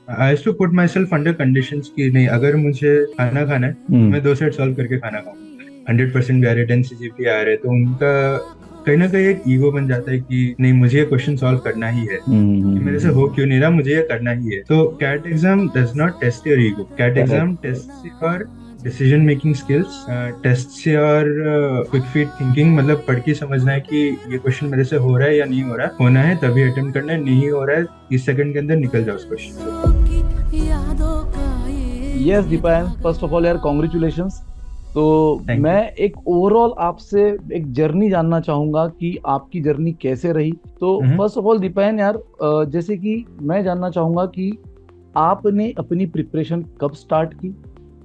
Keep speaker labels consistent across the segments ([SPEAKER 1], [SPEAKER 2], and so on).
[SPEAKER 1] I used to put myself under conditions कि नहीं, अगर मुझे खाना खाना है तो
[SPEAKER 2] हम्म।
[SPEAKER 1] मैं 2 सेट सॉल्व करके खाना खाऊंगा। 100% भी आ रहे, 10 CGPA आ रहे, तो उनका कहीं ना कहीं एक ईगो बन जाता है कि नहीं, मुझे ये क्वेश्चन सॉल्व करना ही है, कि मेरे से हो क्यों नहीं रहा, मुझे ये करना ही है। तो CAT exam does not test your ego, CAT exam
[SPEAKER 2] correct.
[SPEAKER 1] Test your decision making skills, test your quick feet thinking. मतलब पढ़ के समझना है कि ये क्वेश्चन मेरे से हो रहा है या नहीं हो रहा है, होना है तभी अटेम्प्ट करना है, नहीं हो रहा है 30 सेकंड के अंदर निकल जाओ उस क्वेश्चन से।
[SPEAKER 2] Yes Deepayan, first of all यार कॉन्ग्रेचुलेशंस। तो
[SPEAKER 1] थैंक
[SPEAKER 2] मैं
[SPEAKER 1] यू।
[SPEAKER 2] एक ओवरऑल आपसे एक जर्नी जानना चाहूंगा कि आपकी जर्नी कैसे रही। तो
[SPEAKER 1] हम्म।
[SPEAKER 2] फर्स्ट ऑफ ऑल दीपायन यार, जैसे कि मैं जानना चाहूंगा कि आपने अपनी प्रिपरेशन कब स्टार्ट की,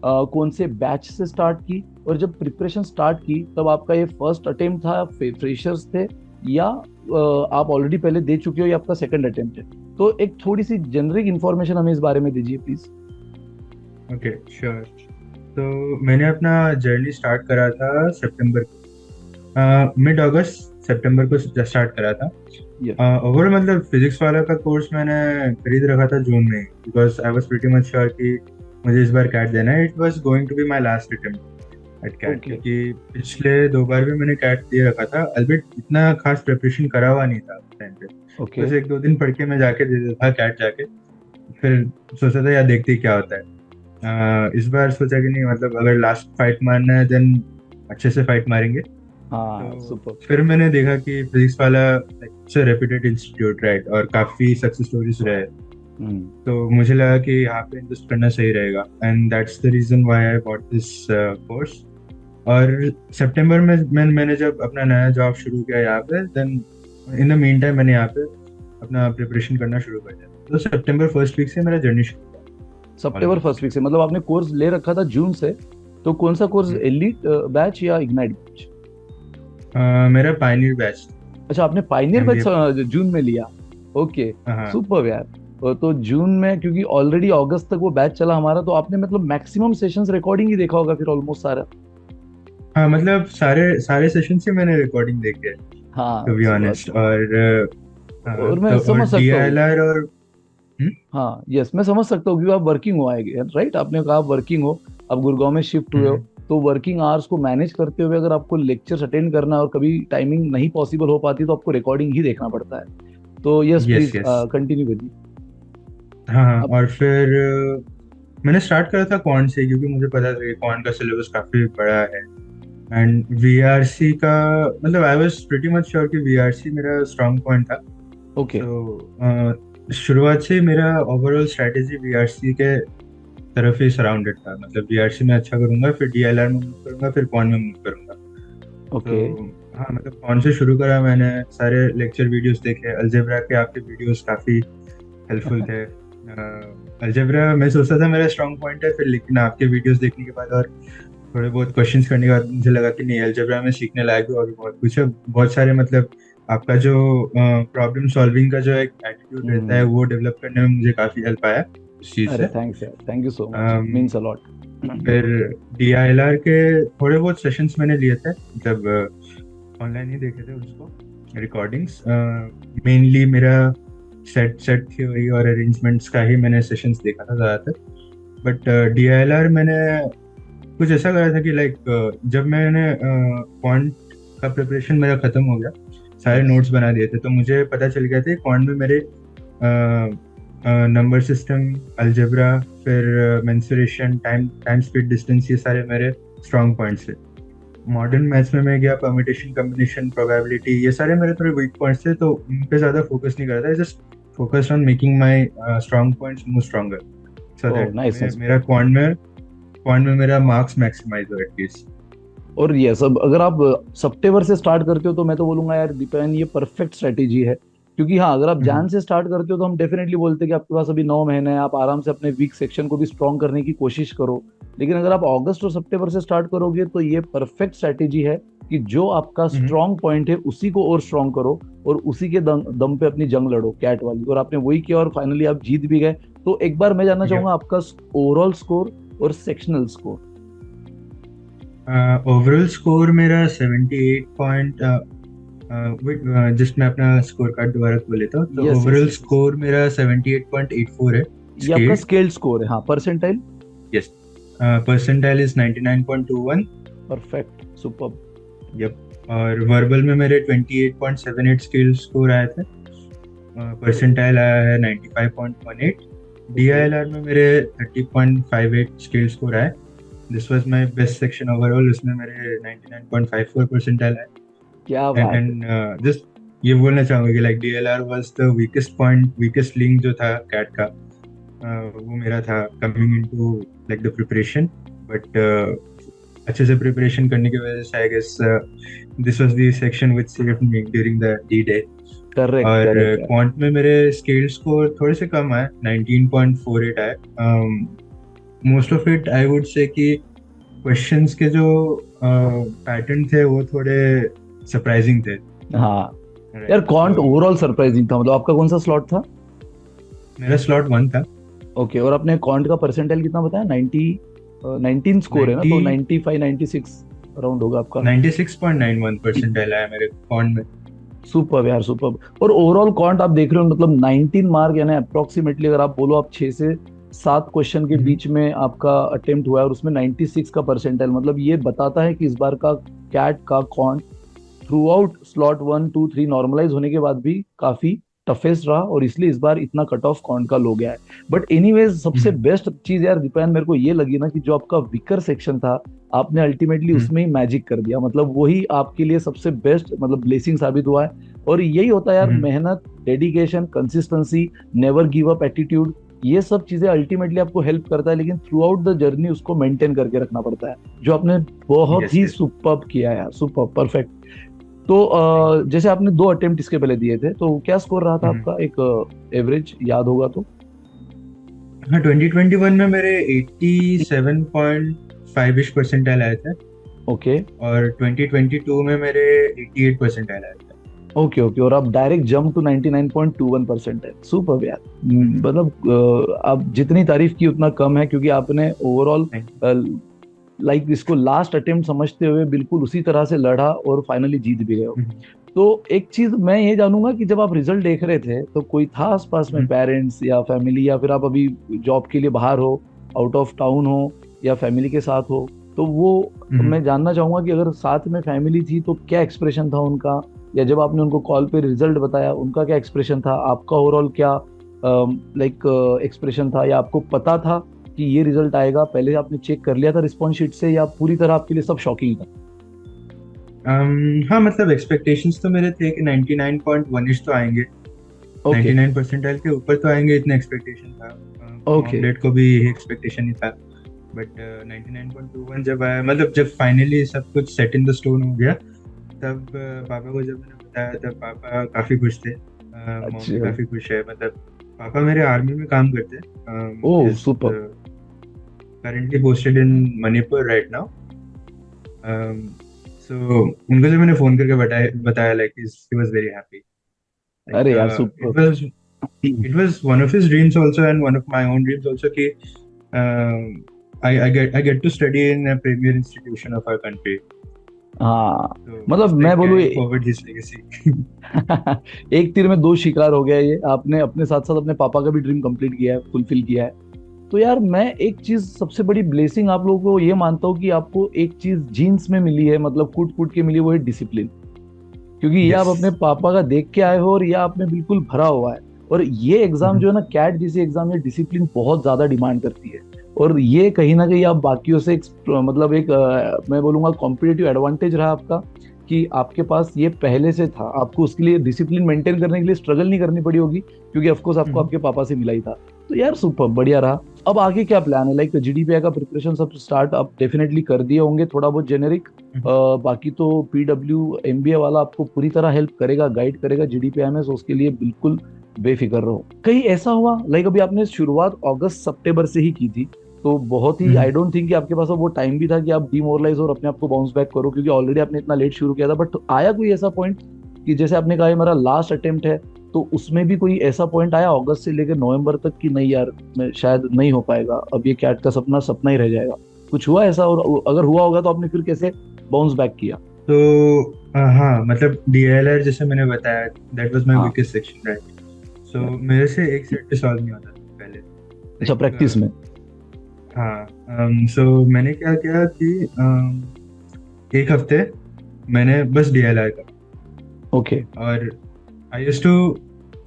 [SPEAKER 2] कौन से बैच से स्टार्ट की, और जब प्रिपरेशन स्टार्ट की तब आपका ये फर्स्ट अटेम्प्ट था, फ्रेशर्स थे, या आप ऑलरेडी पहले दे चुके हो, या आपका सेकंड अटेम्प्ट है? तो एक थोड़ी सी जेनरिक इन्फॉर्मेशन हमें इस बारे में दीजिए प्लीज।
[SPEAKER 1] Okay, sure. तो मैंने अपना जर्नी स्टार्ट करा था सितंबर को, मिड अगस्त सितंबर को स्टार्ट करा था।
[SPEAKER 2] ये
[SPEAKER 1] ओवरऑल मतलब फिजिक्स वाला का कोर्स मैंने खरीद रखा था जून में, because I was pretty much sure कि मुझे इस बार कैट देना है। It was going to be my last attempt at CAT,
[SPEAKER 2] okay.
[SPEAKER 1] क्योंकि पिछले 2 बार भी मैंने कैट दे रखा था, अल्बेट इतना खास प्रिपरेशन करा हुआ नहीं था उस टाइम पे।
[SPEAKER 2] ओके।
[SPEAKER 1] बस 1-2 दिन पढ़ के मैं जाके दे देता था कैट जाके, फिर सोचा था यार देखते ही क्या होता है। इस बार सोचा कि नहीं, मतलब अगर लास्ट फाइट मारना है देन अच्छे से फाइट मारेंगे।
[SPEAKER 2] हाँ
[SPEAKER 1] तो
[SPEAKER 2] सुपर।
[SPEAKER 1] फिर मैंने देखा कि फिजिक्स वाला रेप्यूटेड इंस्टीट्यूट, राइट, और काफी सक्सेस स्टोरीज रहे,
[SPEAKER 2] हम्म।
[SPEAKER 1] तो मुझे लगा कि यहाँ पे इन्वेस्ट करना सही रहेगा, and that's the reason why I bought this course. और सितंबर में मैंने जब अपना नया जॉब शुरू किया यहाँ पे, then in the meantime मैंने यहाँ पे अपना प्रिपरेशन करना शुरू कर दिया। तो सितंबर फर्स्ट वीक से मेरा जर्नी शुरू हुआ
[SPEAKER 2] सितंबर फर्स्ट
[SPEAKER 1] ऑलमोस्ट।
[SPEAKER 2] वीक से मतलब आपने कोर्स ले रखा था जून से? तो कौन सा कोर्स, एलीट बैच या इग्नाइट बैच?
[SPEAKER 1] मेरा पायनियर बैच
[SPEAKER 2] अच्छा, आपने पाइनियर बैच
[SPEAKER 1] एमबीए।
[SPEAKER 2] जून में लिया। ओके।
[SPEAKER 1] हाँ
[SPEAKER 2] सुपर यार। तो जून में, क्योंकि ऑलरेडी अगस्त तक वो बैच चला हमारा, तो आपने मतलब मैक्सिमम सेशंस रिकॉर्डिंग ही देखा होगा फिर ऑलमोस्ट सारा।
[SPEAKER 1] हाँ, मतलब सारे सारे सेशन से मैंने रिकॉर्डिंग देखी है,
[SPEAKER 2] हाँ
[SPEAKER 1] टू बी ऑनेस्ट। और हाँ,
[SPEAKER 2] और मैं
[SPEAKER 1] तो और
[SPEAKER 2] समझ सकता हूँ।
[SPEAKER 1] DILR और हम्म,
[SPEAKER 2] हाँ यस, मैं समझ सकता हूँ क्योंकि आप वर्किंग हो आएंगे, राइट? आपने कहा आप वर्किंग हो, आप गुड़गांव में शिफ्ट हुए हो।
[SPEAKER 1] हम्म,
[SPEAKER 2] तो वर्किंग आवर्स को मैनेज करते हुए अगर आपको लेक्चर्स अटेंड करना है और कभी टाइमिंग नहीं पॉसिबल हो पाती, तो आपको रिकॉर्डिंग ही देखना पड़ता है। तो yes
[SPEAKER 1] yes
[SPEAKER 2] please
[SPEAKER 1] yes.
[SPEAKER 2] Continue करिए।
[SPEAKER 1] हाँ हाँ,
[SPEAKER 2] अब
[SPEAKER 1] और फिर मैंने स्टार्ट करा था कॉन से, क्योंकि मुझे पता था कि कॉन का सिलेबस काफी बड़ा है। एंड VRC का, मतलब आई वाज प्रीटी मच श्योर कि VRC मेरा स्ट्रांग पॉइंट था।
[SPEAKER 2] ओके।
[SPEAKER 1] सो शुरुआत से ही मेरा ओवरऑल स्ट्रेटेजी VRC के तरफ ही सराउंडेड था, मतलब VRC में अच्छा करूंगा, फिर DLR में मूव करूंगा, फिर कॉन में मूव करूंगा।
[SPEAKER 2] ओके।
[SPEAKER 1] तो हाँ, मतलब कौन से शुरू करा मैंने, सारे लेक्चर वीडियोस देखे, अलजेब्रा के आपके वीडियोस काफी हेल्पफुल थे। अलजेब्रा मैं सोचता था मेरा स्ट्रांग पॉइंट है, फिर लेकिन आपके वीडियोस देखने के बाद और थोड़े बहुत क्वेश्चंस करने के बाद मुझे लगा कि नहीं, अलजेब्रा में सीखने लायक भी और भी बहुत कुछ है, बहुत सारे, मतलब आपका जो प्रॉब्लम सॉल्विंग का जो एक एटीट्यूड रहता है
[SPEAKER 2] हम्म।
[SPEAKER 1] वो डेवलप करने में मुझे काफी हेल्प आया इस चीज़
[SPEAKER 2] अरे
[SPEAKER 1] से।
[SPEAKER 2] थैंक्स यार, thank you so much,
[SPEAKER 1] um,
[SPEAKER 2] means a lot.
[SPEAKER 1] फिर DILR के थोड़े बहुत सेशंस मैंने लिए थे, मतलब ऑनलाइन ही देखे थे उसको, रिकॉर्डिंग्स। मेनली मेरा सेट सेट थ्योरी और अरेंजमेंट्स का ही मैंने सेशंस देखा था ज़्यादातर। बट DILR मैंने कुछ ऐसा करा था कि लाइक जब मैंने क्वांट का प्रिपरेशन मेरा ख़त्म हो गया, सारे
[SPEAKER 2] यस।
[SPEAKER 1] नोट्स बना दिए थे, तो मुझे पता चल गया था क्वांट में मेरे नंबर सिस्टम, अलजेब्रा, फिर mensuration, time time speed distance, ये सारे मेरे स्ट्रॉन्ग पॉइंट्स थे। मॉडर्न मैथ्स में मैं गया, परम्यूटेशन, कॉम्बिनेशन, प्रोबेबिलिटी, ये सारे मेरे थोड़े वीक पॉइंट्स थे, तो उन पे ज़्यादा फोकस नहीं कर रहा था, just focused on making my strong points more stronger, so
[SPEAKER 2] oh
[SPEAKER 1] that
[SPEAKER 2] nice nice.
[SPEAKER 1] मेरा क्वांट में मेरा मार्क्स मैक्सिमाइज हो एटलीस्ट।
[SPEAKER 2] और यस, अब अगर आप सितंबर से स्टार्ट करते हो तो मैं तो बोलूंगा यार दीपेन, ये परफेक्ट स्ट्रेटेजी है। क्योंकि हाँ, अगर आप जान से स्टार्ट करते हो तो हम डेफिनेटली बोलते हैं कि आपके पास अभी 9 महीने हैं, आप आराम से अपने वीक सेक्शन को भी स्ट्रॉन्ग करने की कोशिश करो। लेकिन अगर आप अगस्त और सितंबर से स्टार्ट करोगे तो ये परफेक्ट स्ट्रेटेजी है कि जो आपका स्ट्रॉन्ग पॉइंट है उसी को और स्ट्रॉन्ग करो, और उसी के दम पे अपनी जंग लड़ो कैट वाली। और आपने वही किया और फाइनली आप जीत भी गए। तो एक बार मैं जानना चाहूंगा आपका ओवरऑल स्कोर और सेक्शनल स्कोर।
[SPEAKER 1] ओवरऑल स्कोर मेरा 78 पॉइंट, जस्ट मैं अपना स्कोर कार्ड दोबारा खोल लेता हूँ, तो
[SPEAKER 2] yes yes
[SPEAKER 1] overall
[SPEAKER 2] yes.
[SPEAKER 1] Score मेरा 78.84 है।
[SPEAKER 2] ये आपका
[SPEAKER 1] स्केल्ड,
[SPEAKER 2] स्केल्ड स्कोर है, हाँ, percentile.
[SPEAKER 1] Yes, percentile is 99.21।
[SPEAKER 2] Perfect, super.
[SPEAKER 1] Yup. और वर्बल में मेरे 28.78 स्किल स्कोर आए थे। परसेंटाइल आया है 95.18।
[SPEAKER 2] ओके,
[SPEAKER 1] DILR में मेरे 30.58 स्किल स्कोर आए। This was my best section overall, उसमें मेरे 99.54 परसेंटाइल आए।
[SPEAKER 2] क्या
[SPEAKER 1] एंड
[SPEAKER 2] बात है।
[SPEAKER 1] एंड जस्ट ये बोलना चाहूंगा कि like DLR was the weakest point, weakest link जो था कैट का, वो मेरा था coming into like the preparation. But अच्छे से प्रिपरेशन करने की वजह से I guess this was the section which saved me during the D day.
[SPEAKER 2] Correct
[SPEAKER 1] और
[SPEAKER 2] करेक्ट है।
[SPEAKER 1] क्वांट में मेरे स्केल स्कोर थोड़े से कम आए, 19.48 आए। Most of it I would say कि क्वेश्चंस के जो पैटर्न थे वो थोड़े सरप्राइजिंग थे।
[SPEAKER 2] हाँ यार,
[SPEAKER 1] राइट,
[SPEAKER 2] क्वांट
[SPEAKER 1] तो
[SPEAKER 2] ओवरऑल सरप्राइजिंग था। मतलब आपका कौन सा स्लॉट था?
[SPEAKER 1] मेरा स्लॉट 1 था।
[SPEAKER 2] ओके, और आपने क्वांट का परसेंटाइल कितना बताया? 19 स्कोर है ना,
[SPEAKER 1] 90,
[SPEAKER 2] तो 95 96 अराउंड होगा आपका।
[SPEAKER 1] 96.91 परसेंटाइल आया मेरे क्वांट में।
[SPEAKER 2] सुपर यार, सुपर। और ओवरऑल क्वांट आप देख रहे हो, मतलब 19 मार्क, यानी अप्रोक्सीमेटली अगर आप बोलो, आप 6 से 7 क्वेश्चन के
[SPEAKER 1] हम्म,
[SPEAKER 2] बीच में आपका अटेम्प्ट हुआ है, और उसमें 96 का परसेंटाइल। मतलब ये बताता है कि इस बार का कैट का quant throughout slot 1 2 3 normalise होने के बाद भी काफी टफेस्ट रहा, और इसलिए इस बार इतना कट ऑफ कौन का लो गया है। बट एनीवेज, सबसे
[SPEAKER 1] हम्म,
[SPEAKER 2] बेस्ट चीज यार दीपायन मेरे को ये लगी ना, कि जो आपका विकर सेक्शन था, आपने अल्टीमेटली
[SPEAKER 1] हम्म,
[SPEAKER 2] उसमें ही मैजिक कर दिया। मतलब वही आपके लिए सबसे बेस्ट, मतलब ब्लेसिंग साबित हुआ है। और यही होता है यार,
[SPEAKER 1] हम्म,
[SPEAKER 2] मेहनत, dedication, consistency, never give up attitude, ये सब चीजें अल्टीमेटली आपको हेल्प करता है, लेकिन थ्रू आउट द जर्नी उसको मेंटेन करके रखना पड़ता है, जो आपने बहुत
[SPEAKER 1] यस,
[SPEAKER 2] ही
[SPEAKER 1] यस,
[SPEAKER 2] सुपर्ब किया यार, सुपर्ब, परफेक्ट। तो
[SPEAKER 1] थैंक
[SPEAKER 2] जैसे आपने 2 अटेम्प्ट इसके पहले दिए थे, तो क्या स्कोर रहा था
[SPEAKER 1] यू।
[SPEAKER 2] आपका, एक एवरेज याद होगा तो?
[SPEAKER 1] हाँ, 2021 में मेरे 87.5 इश परसेंटाइल आए थे।
[SPEAKER 2] ओके
[SPEAKER 1] और 2022 में मेरे 88 परसेंटाइल आए थे।
[SPEAKER 2] ओके ओके, और आप डायरेक्ट जंप टू 99.21% है, सुपर यार।
[SPEAKER 1] हम्म,
[SPEAKER 2] मतलब आप जितनी तारीफ की उतना कम है, क्योंकि आपने ओवरऑल
[SPEAKER 1] थैंक यू।
[SPEAKER 2] लाइक इसको लास्ट अटेम्प्ट समझते हुए बिल्कुल उसी तरह से लड़ा, और फाइनली जीत भी गए हो।
[SPEAKER 1] हम्म,
[SPEAKER 2] तो एक चीज मैं ये जानूंगा कि जब आप रिजल्ट देख रहे थे, तो कोई था आसपास में,
[SPEAKER 1] हम्म,
[SPEAKER 2] पेरेंट्स या फैमिली, या फिर आप अभी जॉब के लिए बाहर हो, आउट ऑफ टाउन हो, या फैमिली के साथ हो? तो वो
[SPEAKER 1] हम्म,
[SPEAKER 2] मैं जानना चाहूंगा कि अगर साथ में फैमिली थी तो क्या एक्सप्रेशन था उनका, या जब आपने उनको कॉल पे रिजल्ट बताया उनका क्या एक्सप्रेशन था, आपका ओवरऑल क्या लाइक एक्सप्रेशन था, या आपको पता था कि ये रिजल्ट आएगा, पहले आपने चेक कर लिया था रिस्पॉन्स शीट से, या पूरी तरह आपके लिए सब शॉकिंग था?
[SPEAKER 1] हाँ, मतलब एक्सपेक्टेशंस तो मेरे थे कि 99.1 इश तो आएंगे,
[SPEAKER 2] ओके
[SPEAKER 1] 99 परसेंटाइल के ऊपर तो आएंगे, इतना एक्सपेक्टेशन था।
[SPEAKER 2] ओके।
[SPEAKER 1] मॉम डैड को भी यही एक्सपेक्टेशन ही था। बट 99.21 जब आया, मतलब जब फाइनली सब कुछ सेट इन द स्टोन हो गया, तब पापा को जब मैंने बताया, तब पापा काफ़ी खुश थे। मॉम भी
[SPEAKER 2] अच्छा।
[SPEAKER 1] काफ़ी खुश है। मतलब पापा मेरे आर्मी में काम करते
[SPEAKER 2] ओह
[SPEAKER 1] हैं, is
[SPEAKER 2] super.
[SPEAKER 1] Currently posted in Manipur right now. So उनको जब मैंने फोन करके बताया बताया like he was very happy. Like
[SPEAKER 2] अरे यार
[SPEAKER 1] it
[SPEAKER 2] super.
[SPEAKER 1] Was it was one of his dreams also and one of my own dreams also कि I get to study in a premier institution of our country.
[SPEAKER 2] हाँ,
[SPEAKER 1] So
[SPEAKER 2] मतलब
[SPEAKER 1] just
[SPEAKER 2] मैं
[SPEAKER 1] like
[SPEAKER 2] बोलूँ
[SPEAKER 1] carrying forward his legacy.
[SPEAKER 2] एक तीर में दो शिकार हो गया ये, आपने अपने साथ साथ अपने पापा का भी ड्रीम कंप्लीट किया है, फुलफिल किया है। तो यार मैं एक चीज, सबसे बड़ी ब्लेसिंग आप लोगों को ये मानता हूँ, कि आपको एक चीज जीन्स में मिली है, मतलब कूट कूट के मिली, वो है डिसिप्लिन। क्योंकि ये आप अपने
[SPEAKER 1] Yes.
[SPEAKER 2] पापा का देख के आए हो, और ये आप में बिल्कुल भरा हुआ है। और ये एग्जाम जो
[SPEAKER 1] Mhm.
[SPEAKER 2] है ना, कैट जैसी एग्जाम, ये डिसिप्लिन बहुत ज्यादा डिमांड करती है। और ये कहीं ना कहीं आप बाकियों से मतलब एक मैं बोलूंगा कॉम्पिटेटिव एडवांटेज रहा आपका, कि आपके पास ये पहले से था, आपको उसके लिए डिसिप्लिन मेंटेन करने के लिए स्ट्रगल नहीं करनी पड़ी होगी, क्योंकि ऑफकोर्स आपको
[SPEAKER 1] Mhm.
[SPEAKER 2] आपके पापा से मिला ही था। तो यार सुपर बढ़िया रहा। अब आगे क्या प्लान है? लाइक जीडीपीआई का प्रिपरेशन सब स्टार्ट आप डेफिनेटली कर दिए होंगे, थोड़ा बहुत जेनेरिक।
[SPEAKER 1] Mhm.
[SPEAKER 2] बाकी तो पीडब्ल्यू एमबीए वाला आपको पूरी तरह हेल्प करेगा, गाइड करेगा जीडीपीआई में, सो उसके लिए बिल्कुल बेफिक्र रहो। कहीं ऐसा हुआ, लाइक अभी आपने शुरुआत अगस्त सितंबर से ही की थी, तो बहुत ही, आई
[SPEAKER 1] Mhm.
[SPEAKER 2] डोंट थिंक कि आपके पास अब वो टाइम भी था कि आप डिमोरलाइज और अपने आप को बाउंस बैक करो, क्योंकि ऑलरेडी आपने इतना लेट शुरू किया था। बट आया कोई ऐसा पॉइंट कि जैसे आपने कहा ये मेरा लास्ट अटेम्प्ट है, तो उसमें भी कोई ऐसा पॉइंट आया अगस्त से लेकर नवंबर तक कि नहीं यार, शायद नहीं हो पाएगा, अब ये कैट का सपना सपना ही रह जाएगा? कुछ हुआ ऐसा? और अगर हुआ होगा तो आपने फिर कैसे बाउंस बैक किया?
[SPEAKER 1] तो हाँ, मतलब DLR जैसे मैंने बताया, दैट वाज माय
[SPEAKER 2] हाँ।
[SPEAKER 1] Weakest section right. सो मेरे से एक सेट भी सॉल्व नहीं होता था पहले।
[SPEAKER 2] अच्छा, प्रैक्टिस में।
[SPEAKER 1] हाँ, सो मैंने क्या किया कि एक हफ्ते मैंने बस डीएलआर का,
[SPEAKER 2] ओके।
[SPEAKER 1] और I used to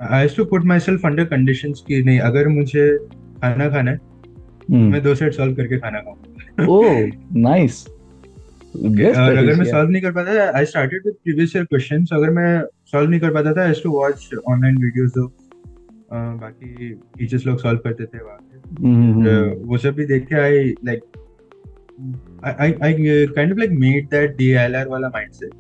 [SPEAKER 1] I used to put myself under conditions कि नहीं, अगर मुझे खाना खाना है तो
[SPEAKER 2] हम्म।
[SPEAKER 1] मैं 2 सेट सॉल्व करके खाना खाऊंगा।
[SPEAKER 2] ओ, नाइस। बेस्ट
[SPEAKER 1] और अगर मैं
[SPEAKER 2] स्ट्रेटेजी है।
[SPEAKER 1] सॉल्व नहीं कर पाता था, I started with previous year questions, अगर मैं सॉल्व नहीं कर पाता था, I used to watch online videos जो बाकी टीचर्स लोग सॉल्व करते थे वहाँ पे। फिर वो सब भी देख के I like I kind of like made that DLR वाला माइंडसेट।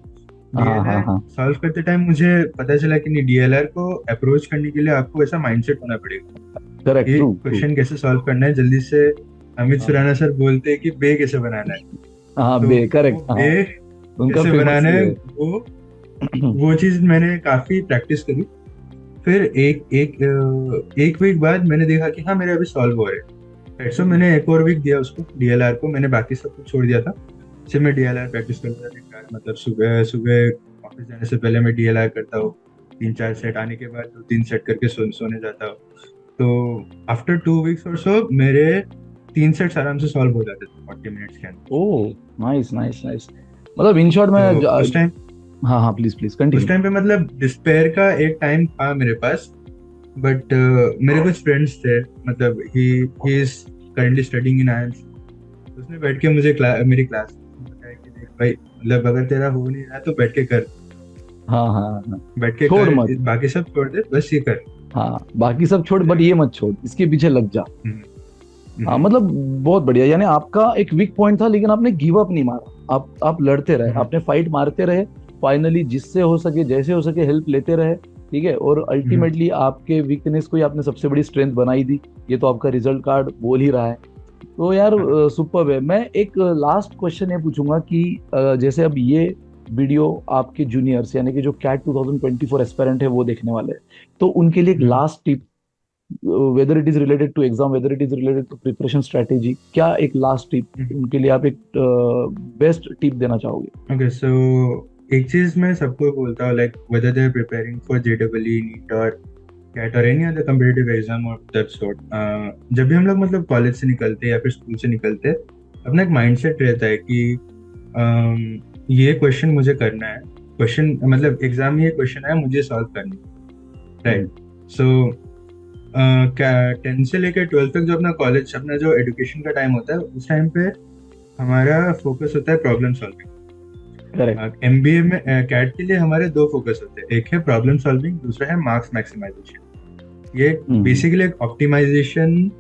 [SPEAKER 2] हाँ हाँ
[SPEAKER 1] डीएलआर
[SPEAKER 2] हाँ।
[SPEAKER 1] सॉल्व करते टाइम मुझे पता चला कि नहीं, डीएलआर को अप्रोच करने के लिए आपको ऐसा माइंडसेट होना पड़ेगा
[SPEAKER 2] करेक्ट,
[SPEAKER 1] कि
[SPEAKER 2] ट्रू ट्रू।
[SPEAKER 1] क्वेश्चन कैसे सॉल्व करना है जल्दी से। अमित सुराना सर बोलते हैं कि बे कैसे बनाना है,
[SPEAKER 2] हाँ,
[SPEAKER 1] तो
[SPEAKER 2] बे
[SPEAKER 1] वो
[SPEAKER 2] करेक्ट, हाँ।
[SPEAKER 1] बे
[SPEAKER 2] उनका
[SPEAKER 1] कैसे
[SPEAKER 2] फेमस
[SPEAKER 1] बनाना है,
[SPEAKER 2] ये है।
[SPEAKER 1] वो चीज मैंने काफी प्रैक्टिस करी। फिर एक वीक बाद मैंने देखा कि हाँ, मेरे अभी सॉल्व हो रहे हैं, सो मैंने एक और वीक दिया उसको डीएलआर को। मैंने बाकी सब कुछ छोड़ दिया था, सिर्फ मैं डीएलआर प्रैक्टिस करता था दिन रात। मतलब सुबह सुबह ऑफिस जाने से पहले मैं डीएलआर करता हूँ, 3-4 सेट, आने के बाद 2-3 सेट करके सोने जाता हूँ। तो आफ्टर 2 वीक्स और सो मेरे 3 सेट्स आराम से सॉल्व हो जाते थे 40 मिनट्स के अंदर।
[SPEAKER 2] ओ, नाइस नाइस नाइस। मतलब इन शॉर्ट में
[SPEAKER 1] तो
[SPEAKER 2] हाँ हाँ, प्लीज प्लीज
[SPEAKER 1] उस
[SPEAKER 2] कंटिन्यू।
[SPEAKER 1] टाइम पे मतलब डिस्पेयर का एक टाइम था मेरे पास, बट मेरे कुछ फ्रेंड्स थे, मतलब he is currently studying in IMC. उसने बैठ के मुझे मेरी क्लास में बताया कि देख भाई, मतलब अगर तेरा हो नहीं रहा तो बैठ के कर,
[SPEAKER 2] हाँ हाँ हाँ।
[SPEAKER 1] बैठ के
[SPEAKER 2] छोड़
[SPEAKER 1] कर,
[SPEAKER 2] मत।
[SPEAKER 1] बाकी सब छोड़ दे, बस ये कर,
[SPEAKER 2] हाँ, बाकी सब छोड़,
[SPEAKER 1] हो
[SPEAKER 2] बट
[SPEAKER 1] जाएगा।
[SPEAKER 2] ये मत छोड़, इसके पीछे लग जा।
[SPEAKER 1] हम्म,
[SPEAKER 2] हाँ,
[SPEAKER 1] हम्म,
[SPEAKER 2] मतलब बहुत बढ़िया। यानी आपका एक वीक पॉइंट था, लेकिन आपने गिव अप नहीं मारा। आप लड़ते रहे,
[SPEAKER 1] हम्म,
[SPEAKER 2] आपने फाइट मारते रहे। फाइनली जिससे हो सके, जैसे हो सके, हेल्प लेते रहे। ठीक है, और
[SPEAKER 1] हम्म,
[SPEAKER 2] अल्टीमेटली आपके वीकनेस को ही आपने सबसे बड़ी स्ट्रेंथ बनाई दी। ये तो आपका रिजल्ट कार्ड बोल ही रहा है। तो यार,
[SPEAKER 1] हाँ,
[SPEAKER 2] सुपर्ब है। मैं एक लास्ट क्वेश्चन ये पूछूंगा कि जैसे अब ये वीडियो आपके जूनियर्स, यानी कि जो कैट 2024 एस्पेरेंट है, वो देखने वाले हैं, तो उनके लिए एक
[SPEAKER 1] hmm,
[SPEAKER 2] last tip, whether it is related to exam, whether it is related to preparation strategy, क्या एक लास्ट टिप
[SPEAKER 1] हम्म।
[SPEAKER 2] उनके लिए, आप एक बेस्ट टिप देना चाहोगे?
[SPEAKER 1] ओके, सो एक चीज मैं सबको बोलता हूँ, like whether they are preparing for JW, NEET और कैट और एनी अदर कम्पिटिटिव एग्जाम और दैट सॉर्ट, जब भी हम लोग मतलब कॉलेज से निकलते हैं या फिर स्कूल से निकलते हैं, अपना एक माइंडसेट रहता है कि ये क्वेश्चन मुझे करना है, क्वेश्चन मतलब एग्जाम में ये क्वेश्चन है, मुझे सॉल्व करनी है,
[SPEAKER 2] हम्म।
[SPEAKER 1] राइट। सो क्या 10th से लेकर 12th तक जो अपना कॉलेज, अपना जो एजुकेशन का टाइम होता है, उस टाइम पे हमारा फोकस होता है प्रॉब्लम
[SPEAKER 2] करेक्ट।
[SPEAKER 1] सॉल्विंग। एमबीए में कैट के लिए हमारे दो फोकस होते हैं, एक है प्रॉब्लम सॉल्विंग, दूसरा है मार्क्स मैक्सिमाइजेशन। ये
[SPEAKER 2] हम्म।
[SPEAKER 1] बेसिकली एक ऑप्टिमाइजेशन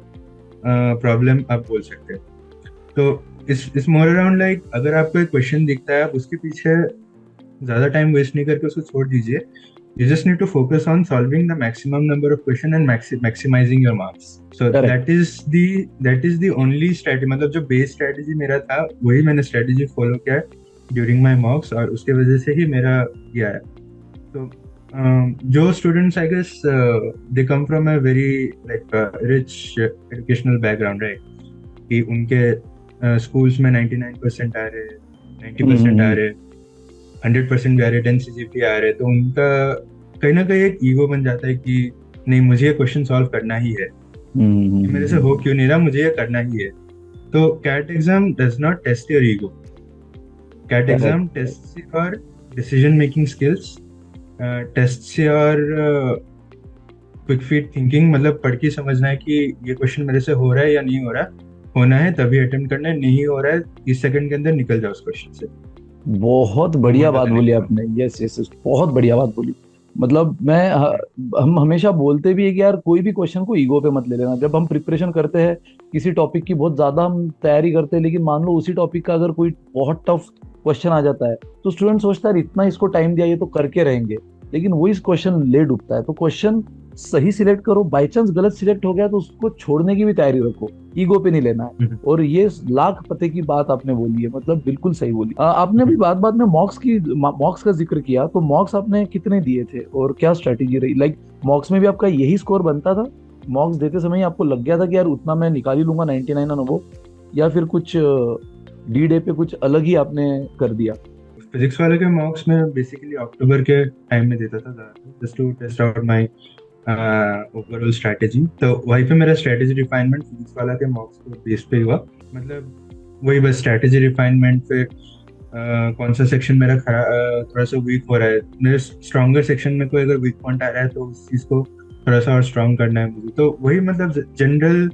[SPEAKER 1] प्रॉब्लम आप बोल सकते हैं। तो इस मोर अराउंड लाइक, अगर आपको एक क्वेश्चन दिखता है, आप उसके पीछे ज्यादा टाइम वेस्ट नहीं करके उसको छोड़ दीजिए। You just need to focus on solving the maximum number of question and maximizing your marks. So
[SPEAKER 2] correct.
[SPEAKER 1] that is the only strategy, मतलब जो बेस स्ट्रेटेजी मेरा था, वही मैंने स्ट्रेटेजी फॉलो किया ड्यूरिंग माय मॉक्स, और उसके वजह से ही मेरा ये आया। तो जो students I guess they come from a very like rich educational background, right, कि उनके स्कूल्स में 99% आ रहे, 90% आ
[SPEAKER 2] हम्म।
[SPEAKER 1] रहे, 100% भी आ रहे, 10 CGPA आ रहे, तो उनका कहीं ना कहीं एक ईगो बन जाता है कि नहीं, मुझे ये क्वेश्चन सॉल्व करना ही है, ये मेरे से हो क्यों नहीं रहा, मुझे ये करना ही है। तो CAT exam does not test your ego, CAT exam
[SPEAKER 2] correct.
[SPEAKER 1] Test your decision making skills, test your quick feet thinking, मतलब पढ़ के समझना है कि ये क्वेश्चन मेरे से हो रहा है या नहीं हो रहा, होना है तभी अटेम्प्ट करना है, नहीं हो रहा है 30 सेकंड के अंदर निकल जाओ उस क्वेश्चन से।
[SPEAKER 2] बहुत
[SPEAKER 1] वो
[SPEAKER 2] बढ़िया
[SPEAKER 1] मोटा
[SPEAKER 2] बात
[SPEAKER 1] सा
[SPEAKER 2] बोली
[SPEAKER 1] निकलो।
[SPEAKER 2] आपने। यस यस यस, बहुत बढ़िया बात बोली। मतलब हम हमेशा बोलते भी है कि यार, कोई भी क्वेश्चन को ईगो पे मत ले लेना। जब हम प्रिपरेशन करते हैं किसी टॉपिक की, बहुत ज्यादा हम तैयारी करते हैं, लेकिन मान लो उसी टॉपिक का अगर कोई बहुत टफ क्वेश्चन आ जाता है, तो स्टूडेंट सोचता है इतना इसको टाइम दिया, ये तो करके रहेंगे। लेकिन वो इस क्वेश्चन ले डूबता है। तो क्वेश्चन सही सिलेक्ट करो, बाई चांस गलत सिलेक्ट हो गया तो उसको छोड़ने की भी तैयारी रखो, ईगो पे नहीं लेना है।
[SPEAKER 1] हम्म,
[SPEAKER 2] और ये लाख पते की बात आपने बोली है, मतलब बिल्कुल सही बोली। आपने भी
[SPEAKER 1] हम्म।
[SPEAKER 2] बात बात में मॉक्स का जिक्र किया, तो मॉक्स आपने कितने दिए थे और क्या स्ट्रेटेजी रही? लाइक मॉक्स में भी आपका यही स्कोर बनता था? मॉक्स देते समय ही आपको लग गया था कि यार उतना मैं निकाल ही लूंगा, 99 और वो, या फिर कुछ डी डे पे कुछ अलग ही आपने कर दिया?
[SPEAKER 1] फिजिक्स वाले के मार्क्स में बेसिकली अक्टूबर के टाइम में देता था, just to test out my overall strategy, तो वहीं पे मेरा स्ट्रैटेजी रिफाइनमेंट फिजिक्स वाला के मॉक्स को बेस पे हुआ। मतलब वही बस स्ट्रैटेजी रिफाइनमेंट पे कौन सा सेक्शन मेरा थोड़ा सा वीक हो रहा है, मेरे स्ट्रॉन्गर सेक्शन में कोई अगर वीक पॉइंट आ रहा है तो उस चीज़ को थोड़ा सा और स्ट्रॉन्ग करना है मुझे, तो वही मतलब जनरल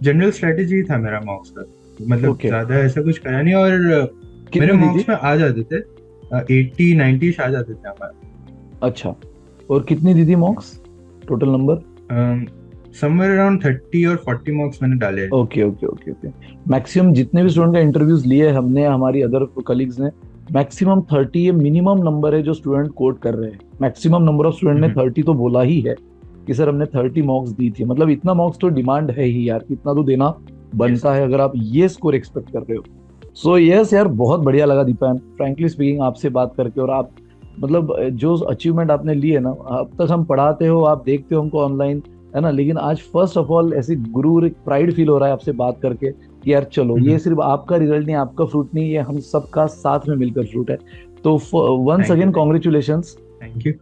[SPEAKER 1] जनरल स्ट्रैटेजी था मेरा मॉक्स का। मतलब
[SPEAKER 2] ओके।
[SPEAKER 1] ज्यादा ऐसा कुछ करा नहीं, और मेरे
[SPEAKER 2] कितनी दी थी?
[SPEAKER 1] मॉक्स में आ जाते थे 80-90 आ जाते थे
[SPEAKER 2] अच्छा। और कितनी दी थी मॉक्स, टोटल नंबर?
[SPEAKER 1] हमारे। समवेयर अराउंड 30 और 40 मार्क्स मैंने डाले हैं।
[SPEAKER 2] Okay okay okay okay. Maximum जितने भी स्टूडेंट का इंटरव्यूज लिए हमने, हमारी अदर कलीग्स ने, मैक्सिमम 30 ये मिनिमम नंबर है जो स्टूडेंट कोट कर रहे हैं। मैक्सिमम नंबर ऑफ स्टूडेंट ने
[SPEAKER 1] हम्म,
[SPEAKER 2] 30 तो बोला ही है कि सर हमने 30 मॉक्स दी थी। मतलब इतना मॉक्स तो डिमांड है ही यार, इतना तो देना
[SPEAKER 1] यस।
[SPEAKER 2] बनता है अगर आप ये स्कोर एक्सपेक्ट कर रहे हो। सो यस यार, बहुत बढ़िया लगा दीपान, फ्रैंकली स्पीकिंग आपसे बात करके। और आप मतलब जो अचीवमेंट आपने ली है ना, अब तक हम पढ़ाते हो, आप देखते हो हमको ऑनलाइन, है ना, लेकिन आज फर्स्ट ऑफ ऑल ऐसी गुरूर, एक प्राइड फील हो रहा है आपसे बात करके कि यार चलो, ये सिर्फ आपका रिजल्ट नहीं, आपका फ्रूट नहीं, ये हम सबका साथ में मिलकर फ्रूट है। तो once
[SPEAKER 1] thank you,
[SPEAKER 2] again
[SPEAKER 1] thank you,
[SPEAKER 2] congratulations.
[SPEAKER 1] Thank you.